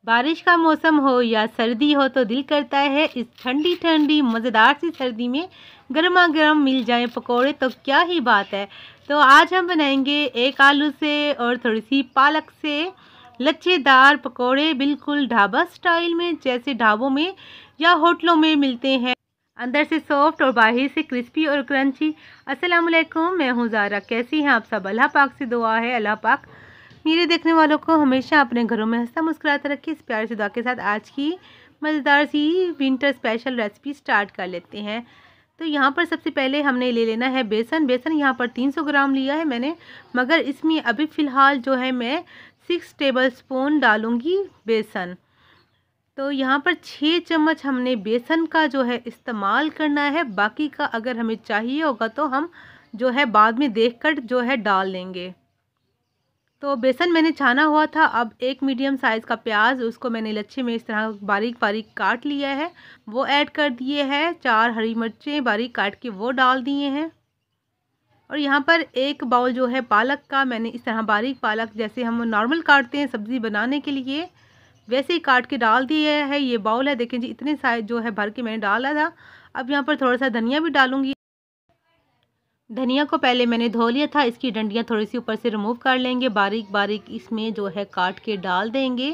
बारिश का मौसम हो या सर्दी हो तो दिल करता है इस ठंडी ठंडी मज़ेदार सी सर्दी में गर्मा गर्म मिल जाए पकोड़े तो क्या ही बात है। तो आज हम बनाएंगे एक आलू से और थोड़ी सी पालक से लच्छेदार पकोड़े, बिल्कुल ढाबा स्टाइल में, जैसे ढाबों में या होटलों में मिलते हैं। अंदर से सॉफ्ट और बाहर से क्रिस्पी और क्रंची। अस्सलाम वालेकुम, मैं हूँ ज़ारा। कैसी हैं आप सब? अल्लाह पाक से दुआ है अल्लाह पाक मेरे देखने वालों को हमेशा अपने घरों में हंसता मुस्कुराता रखे। इस प्यार से दुआ के साथ आज की मज़ेदार सी विंटर स्पेशल रेसिपी स्टार्ट कर लेते हैं। तो यहाँ पर सबसे पहले हमने ले लेना है बेसन। बेसन यहाँ पर 300 ग्राम लिया है मैंने, मगर इसमें अभी फ़िलहाल जो है मैं 6 टेबल स्पून डालूँगी बेसन। तो यहाँ पर 6 चम्मच हमने बेसन का जो है इस्तेमाल करना है। बाकी का अगर हमें चाहिए होगा तो हम जो है बाद में देखकर जो है डाल लेंगे। तो बेसन मैंने छाना हुआ था। अब एक मीडियम साइज़ का प्याज, उसको मैंने लच्छे में इस तरह बारीक बारीक काट लिया है, वो ऐड कर दिए हैं। 4 हरी मिर्चें बारीक काट के वो डाल दिए हैं। और यहाँ पर एक बाउल जो है पालक का, मैंने इस तरह बारीक पालक जैसे हम नॉर्मल काटते हैं सब्ज़ी बनाने के लिए, वैसे ही काट के डाल दिए है। ये बाउल है, देखें जी, इतने साइज जो है भर के मैंने डाला था। अब यहाँ पर थोड़ा सा धनिया भी डालूँगी। धनिया को पहले मैंने धो लिया था, इसकी डंडियाँ थोड़ी सी ऊपर से रिमूव कर लेंगे, बारीक बारीक इसमें जो है काट के डाल देंगे।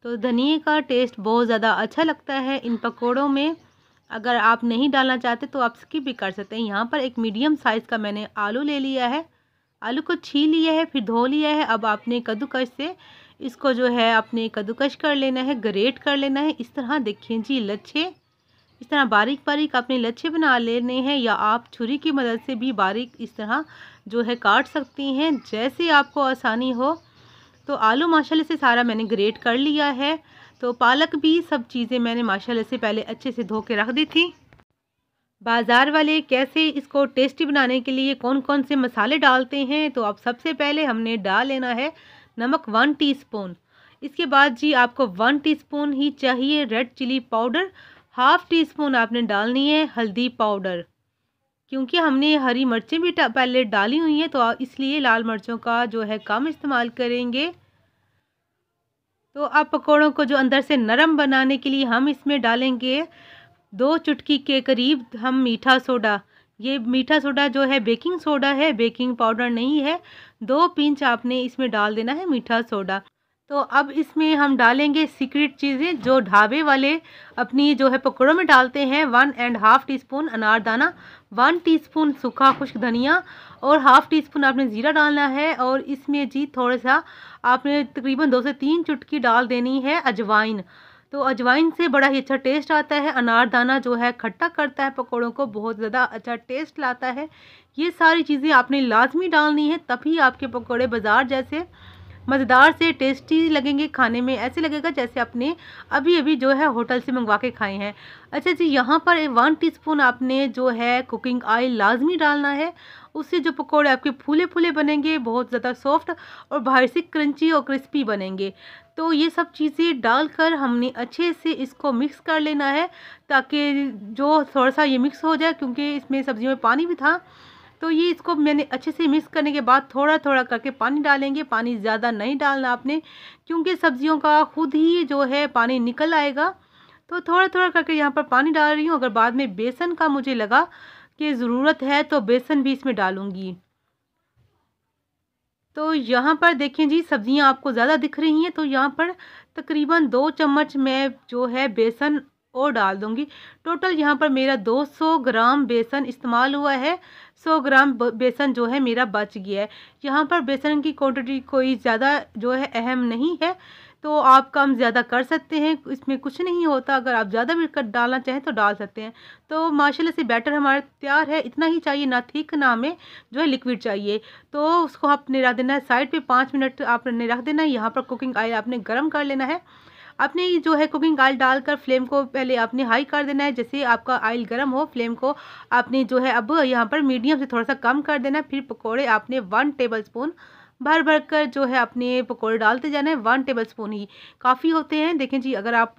तो धनिया का टेस्ट बहुत ज़्यादा अच्छा लगता है इन पकोड़ों में। अगर आप नहीं डालना चाहते तो आप स्किप भी कर सकते हैं। यहाँ पर एक मीडियम साइज़ का मैंने आलू ले लिया है, आलू को छील लिया है, फिर धो लिया है। अब आपने कद्दूकस से इसको जो है आपने कद्दूकस कर लेना है, ग्रेट कर लेना है। इस तरह देखिए जी, लच्छे इस तरह बारीक बारीक अपने लच्छे बना लेने हैं, या आप छुरी की मदद से भी बारीक इस तरह जो है काट सकती हैं, जैसे आपको आसानी हो। तो आलू माशाल्लाह से सारा मैंने ग्रेट कर लिया है। तो पालक भी, सब चीज़ें मैंने माशाल्लाह से पहले अच्छे से धो के रख दी थी। बाज़ार वाले कैसे इसको टेस्टी बनाने के लिए कौन कौन से मसाले डालते हैं, तो अब सबसे पहले हमने डाल लेना है नमक 1 टीस्पून। इसके बाद जी आपको 1 टीस्पून ही चाहिए रेड चिली पाउडर। 1/2 टीस्पून आपने डालनी है हल्दी पाउडर, क्योंकि हमने हरी मिर्चें भी पहले डाली हुई हैं, तो इसलिए लाल मिर्चों का जो है कम इस्तेमाल करेंगे। तो अब पकौड़ों को जो अंदर से नरम बनाने के लिए हम इसमें डालेंगे 2 चुटकी के करीब हम मीठा सोडा। ये मीठा सोडा जो है बेकिंग सोडा है, बेकिंग पाउडर नहीं है। 2 पिंच आपने इसमें डाल देना है मीठा सोडा। तो अब इसमें हम डालेंगे सीक्रेट चीज़ें जो ढाबे वाले अपनी जो है पकौड़ों में डालते हैं। 1.5 टीस्पून अनारदाना, 1 टीस्पून सूखा खुश्क धनिया और 1/2 टीस्पून आपने ज़ीरा डालना है। और इसमें जी थोड़ा सा आपने तकरीबन 2 से 3 चुटकी डाल देनी है अजवाइन। तो अजवाइन से बड़ा ही अच्छा टेस्ट आता है। अनारदाना जो है खट्टा करता है पकौड़ों को, बहुत ज़्यादा अच्छा टेस्ट लाता है। ये सारी चीज़ें आपने लाजमी डालनी है, तभी आपके पकौड़े बाज़ार जैसे मज़ेदार से टेस्टी लगेंगे। खाने में ऐसे लगेगा जैसे आपने अभी अभी जो है होटल से मंगवा के खाए हैं। अच्छा जी, यहाँ पर 1 टीस्पून आपने जो है कुकिंग ऑयल लाजमी डालना है। उससे जो पकोड़े आपके फूले फूले बनेंगे, बहुत ज़्यादा सॉफ्ट और बाहर से क्रंची और क्रिस्पी बनेंगे। तो ये सब चीज़ें डालकर हमने अच्छे से इसको मिक्स कर लेना है, ताकि जो थोड़ा सा ये मिक्स हो जाए, क्योंकि इसमें सब्जियों में पानी भी था। तो ये इसको मैंने अच्छे से मिक्स करने के बाद थोड़ा थोड़ा करके पानी डालेंगे। पानी ज़्यादा नहीं डालना आपने, क्योंकि सब्जियों का खुद ही जो है पानी निकल आएगा। तो थोड़ा थोड़ा करके यहाँ पर पानी डाल रही हूँ। अगर बाद में बेसन का मुझे लगा कि ज़रूरत है तो बेसन भी इसमें डालूँगी। तो यहाँ पर देखें जी, सब्जियाँ आपको ज़्यादा दिख रही हैं, तो यहाँ पर तकरीबन 2 चम्मच मैं जो है बेसन और डाल दूँगी। टोटल यहाँ पर मेरा 200 ग्राम बेसन इस्तेमाल हुआ है। 100 ग्राम बेसन जो है मेरा बच गया है। यहाँ पर बेसन की क्वांटिटी कोई ज़्यादा जो है अहम नहीं है, तो आप कम ज़्यादा कर सकते हैं, इसमें कुछ नहीं होता। अगर आप ज़्यादा भी डालना चाहें तो डाल सकते हैं। तो माशाल्लाह से बैटर हमारा तैयार है। इतना ही चाहिए, ना थिक ना हमें जो है लिक्विड चाहिए। तो उसको आपने रख देना है साइड पे, 5 मिनट आपने रख देना है। यहाँ पर कुकिंग ऑयल आपने गर्म कर लेना है। आपने जो है कुकिंग ऑयल डालकर फ्लेम को पहले आपने हाई कर देना है। जैसे आपका ऑयल गर्म हो, फ्लेम को आपने जो है अब यहाँ पर मीडियम से थोड़ा सा कम कर देना है। फिर पकोड़े आपने 1 टेबल स्पून भर भर कर जो है अपने पकौड़े डालते जाना है। 1 टेबलस्पून ही काफ़ी होते हैं। देखें जी, अगर आप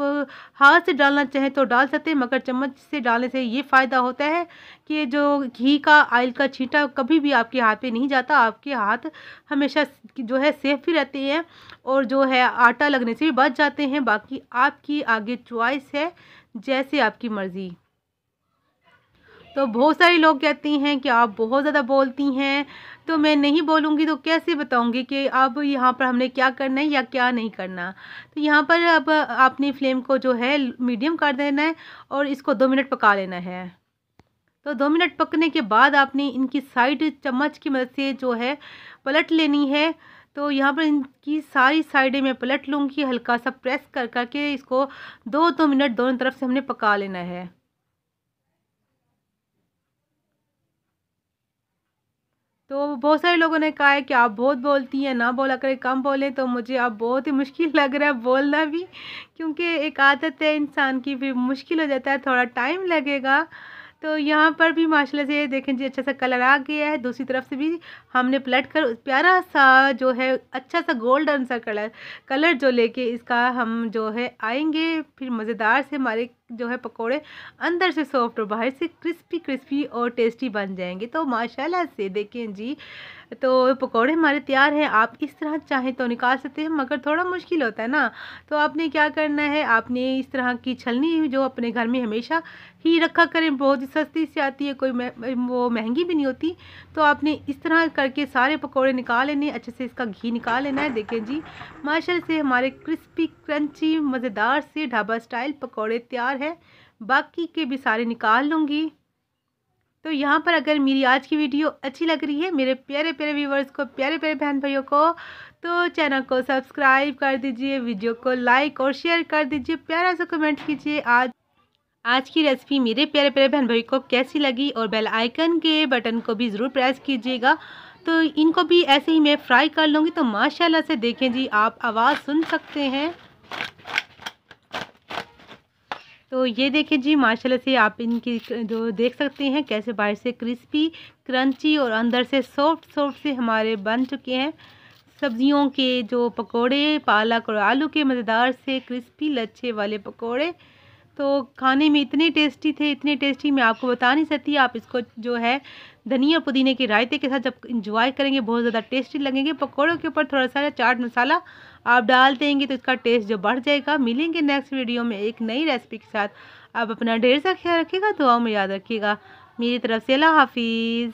हाथ से डालना चाहें तो डाल सकते हैं, मगर चम्मच से डालने से ये फ़ायदा होता है कि जो घी का ऑयल का छींटा कभी भी आपके हाथ पे नहीं जाता। आपके हाथ हमेशा जो है सेफ भी रहते हैं और जो है आटा लगने से भी बच जाते हैं। बाकी आपकी आगे चॉइस है, जैसे आपकी मर्ज़ी। तो बहुत सारे लोग कहते हैं कि आप बहुत ज़्यादा बोलती हैं, तो मैं नहीं बोलूँगी तो कैसे बताऊँगी कि अब यहाँ पर हमने क्या करना है या क्या नहीं करना। तो यहाँ पर अब आपने फ्लेम को जो है मीडियम कर देना है और इसको 2 मिनट पका लेना है। तो 2 मिनट पकने के बाद आपने इनकी साइड चम्मच की मदद से जो है पलट लेनी है। तो यहाँ पर इनकी सारी साइडें मैं पलट लूँगी, हल्का सा प्रेस कर करके इसको 2-2 मिनट दोनों तरफ से हमने पका लेना है। तो बहुत सारे लोगों ने कहा है कि आप बहुत बोलती हैं, ना बोला करें, कम बोलें। तो मुझे अब बहुत ही मुश्किल लग रहा है बोलना भी, क्योंकि एक आदत है इंसान की, फिर मुश्किल हो जाता है, थोड़ा टाइम लगेगा। तो यहाँ पर भी माशाल्लाह से देखें जी अच्छा सा कलर आ गया है। दूसरी तरफ से भी हमने पलट कर प्यारा सा जो है अच्छा सा गोल्डन सा कलर कलर जो लेके इसका हम जो है आएंगे, फिर मज़ेदार से हमारे जो है पकोड़े अंदर से सॉफ्ट और बाहर से क्रिस्पी क्रिस्पी और टेस्टी बन जाएंगे। तो माशाल्लाह से देखें जी, तो पकोड़े हमारे तैयार हैं। आप इस तरह चाहें तो निकाल सकते हैं, मगर थोड़ा मुश्किल होता है ना। तो आपने क्या करना है, आपने इस तरह की छलनी जो अपने घर में हमेशा ही रखा करें, बहुत ही सस्ती से आती है, कोई वो महंगी भी नहीं होती। तो आपने इस तरह करके सारे पकोड़े निकाल लेने, अच्छे से इसका घी निकाल लेना है। देखें जी माशाल्लाह से हमारे क्रिस्पी क्रंची मज़ेदार से ढाबा स्टाइल पकोड़े तैयार है। बाकी के भी सारे निकाल लूँगी। तो यहाँ पर अगर मेरी आज की वीडियो अच्छी लग रही है मेरे प्यारे प्यारे व्यूवर्स को, प्यारे प्यारे बहन भाइयों को, तो चैनल को सब्सक्राइब कर दीजिए, वीडियो को लाइक और शेयर कर दीजिए, प्यारा सा कमेंट कीजिए आज की रेसिपी मेरे प्यारे प्यारे बहन भाई को कैसी लगी, और बेल आइकन के बटन को भी ज़रूर प्रेस कीजिएगा। तो इनको भी ऐसे ही मैं फ्राई कर लूँगी। तो माशाल्लाह से देखें जी, आप आवाज़ सुन सकते हैं। तो ये देखें जी माशाल्लाह से आप इनकी जो देख सकते हैं कैसे बाहर से क्रिस्पी क्रंची और अंदर से सॉफ्ट सॉफ्ट से हमारे बन चुके हैं सब्जियों के जो पकोड़े, पालक और आलू के मज़ेदार से क्रिस्पी लच्छे वाले पकोड़े। तो खाने में इतने टेस्टी थे, इतने टेस्टी मैं आपको बता नहीं सकती। आप इसको जो है धनिया पुदीने के रायते के साथ जब इंजॉय करेंगे बहुत ज़्यादा टेस्टी लगेंगे। पकोड़ों के ऊपर थोड़ा सा चाट मसाला आप डाल देंगे तो इसका टेस्ट जो बढ़ जाएगा। मिलेंगे नेक्स्ट वीडियो में एक नई रेसिपी के साथ। आप अपना ढेर सा ख्याल रखिएगा, दुआओं में याद रखिएगा। मेरी तरफ से अल्लाह हाफिज़।